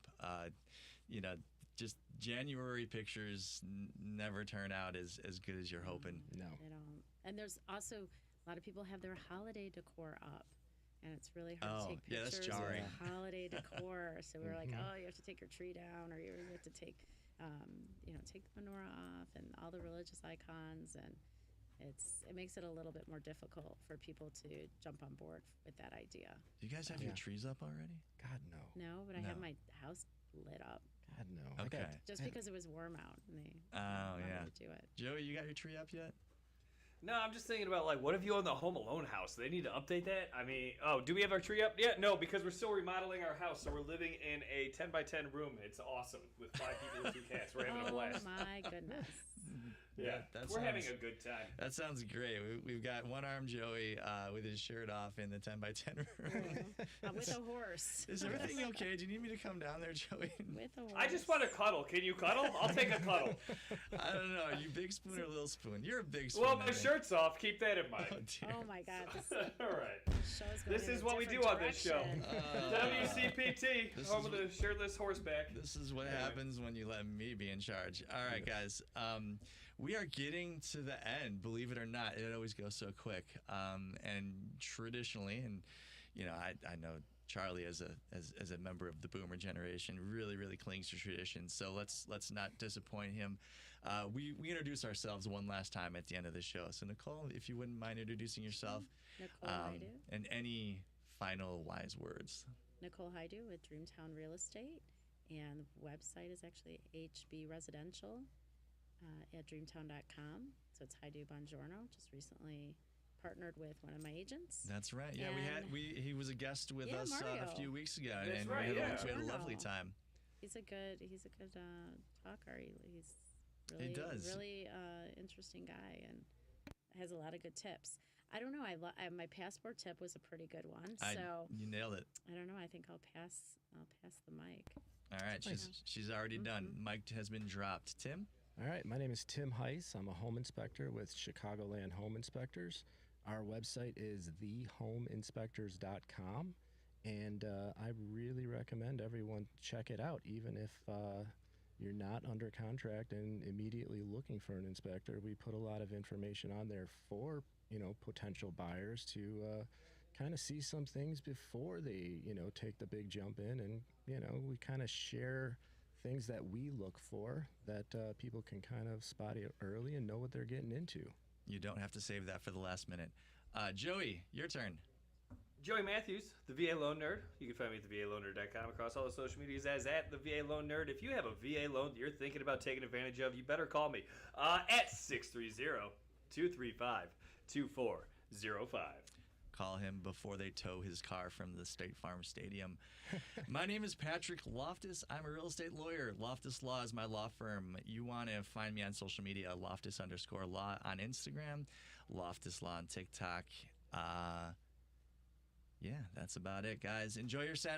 S1: Just January pictures never turn out as good as you're hoping.
S3: No.
S2: They don't. And there's also a lot of people have their holiday decor up. And it's really hard to take pictures
S1: that's jarring.
S2: of the holiday decor. So we were like, oh, you have to take your tree down, or you have to take, take the menorah off and all the religious icons, and it makes it a little bit more difficult for people to jump on board with that idea.
S1: Do you guys have your trees up already?
S3: God, no.
S2: No, but I have my house lit up.
S3: God, no.
S1: Okay.
S2: Just because it was warm out, and they wanted to do it.
S1: Joey, you got your tree up yet?
S4: No, I'm just thinking about, like, what if you own the Home Alone house? They need to update that? I mean, do we have our tree up yet? No, because we're still remodeling our house, so we're living in a 10 by 10 room. It's awesome with 5 people and 2 cats. We're having a blast.
S2: Oh, my goodness.
S4: Yeah, we're having a good time.
S1: That sounds great. We've got one-armed Joey with his shirt off in the 10 by 10 room.
S2: With a horse.
S1: Is everything okay? Do you need me to come down there, Joey?
S2: With a horse.
S4: I just want to cuddle. Can you cuddle? I'll take a cuddle.
S1: I don't know. Are you big spoon or little spoon? You're a big spoon.
S4: Well, my shirt's off. Keep that in mind.
S1: Oh, dear.
S2: Oh, my God.
S4: All right.
S2: This
S4: is what we do on this show. WCPT, home of the shirtless horseback.
S1: This is what happens when you let me be in charge. All right, guys. We are getting to the end. Believe it or not, it always goes so quick. And traditionally, and I know Charlie as a member of the Boomer generation really clings to tradition. So let's not disappoint him. We introduce ourselves one last time at the end of the show. So Nicole, if you wouldn't mind introducing yourself,
S2: Nicole Hajdu.
S1: and any final wise words.
S2: Nicole Hajdu with Dreamtown Real Estate, and the website is actually HB Residential at dreamtown.com. So it's Hajdu Bongiorno. Just recently partnered with one of my agents.
S1: That's right. Yeah, he was a guest with us
S2: Mario.
S1: a few weeks ago,
S4: That's
S1: and
S4: right,
S1: we had a lovely time.
S2: He's a good talker. He's
S1: He does.
S2: really interesting guy and has a lot of good tips. I don't know. My passport tip was a pretty good one. So
S1: you nailed it.
S2: I don't know. I think I'll pass the mic.
S1: All right, she's already done. Mic has been dropped. Tim?
S3: All right, my name is Tim Heiss. I'm a home inspector with Chicagoland Home Inspectors. Our website is thehomeinspectors.com, and I really recommend everyone check it out, even if you're not under contract and immediately looking for an inspector. We put a lot of information on there for potential buyers to kind of see some things before they take the big jump in, and we kind of share things that we look for that people can kind of spot it early and know what they're getting into.
S1: You don't have to save that for the last minute. Joey, your turn.
S4: Joey Mathews, the VA Loan Nerd. You can find me at thevaloannerd.com across all the social medias as at the VA Loan Nerd. If you have a VA loan that you're thinking about taking advantage of, you better call me at 630-235-2405.
S1: Call him before they tow his car from the State Farm Stadium. My name is Patrick Loftus. I'm a real estate lawyer. Loftus Law is my law firm. You want to find me on social media, Loftus_law on Instagram, Loftus Law on TikTok. Yeah, that's about it, guys. Enjoy your Saturday.